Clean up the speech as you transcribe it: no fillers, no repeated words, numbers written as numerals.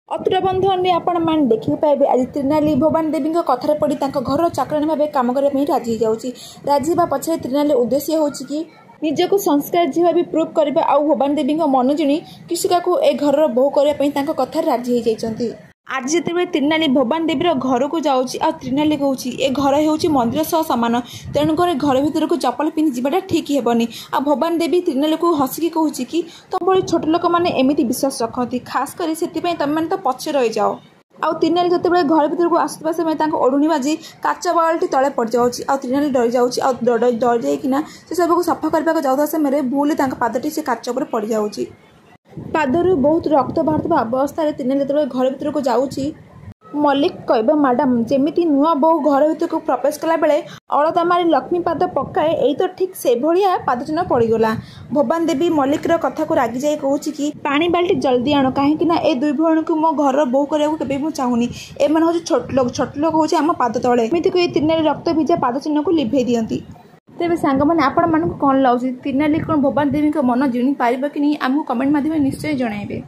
अतुरा बंधु आपण मैंने देखिए पाइबे आज त्रिनाली भवानी देवी कथार पड़ी घर चाकराणी भाव कम करने राजी जाऊँगी। राजी हाँ पछरे त्रिनाली उद्देश्य हो निजक संस्कार झी भी प्रूव करने आउ भवानी देवी मन जिणी कृषिका को ए घर बोह करने कथार राजी होती। आज जिते त्रिनाली भवानी देवी घर को जाऊँगी आ त्रिनाली कहूँ ए घर हो मंदिर सह सामान तेणुक घर भीतर को चप्पल पिंधि जावाटा ठीक हेबनी। आ भवानी देवी त्रिनाली को हसिकी कहूँ कि तुम भली छोट लोक मैंने एमती विश्वास रखती खास कर से तुम मैंने तो पछे रही जाओ। आउ त्रिनाली जो घर भीतर को आसुवा समय ओढ़ुणी बाजी काच बाल्टी तले पड़ जाऊँगी। आ त्रिनाली डरी जाऊँगी डर जाइकिना से सबको सफा करने जाऊा समय भूल पादटी से काच पर पड़ जाऊँगी। पादरू बहुत रक्त बाहर अवस्था त्रिनाली जो घर भीतर को जाऊँगी मल्लिक कह मैडम जमी नुआ बो घर भीतर को प्रवेश कला बेले अलता मारी लक्ष्मी पाद पकाए यही तो ठीक से भाया पाद चिन्ह पड़गला। भवानी देवी मल्लिक कथा को रागी जाए कहूँ कि पानी बाल्टी जल्दी आण कहीं ए दुई भौणी को मो घर बोह करने चाहूनी एम हूँ छोट लोक हूँ आम पाद तले एमती को त्रिनाली रक्त भिजा पाद चिन्ह को लिभे दिखती। तेज सांग मैंने आपण मानक कौन लगुच त्रिनाली कौन भवानी देवी मन जिणी पार कि नहीं आमको कमेंट माध्यम निश्चय जनइबे।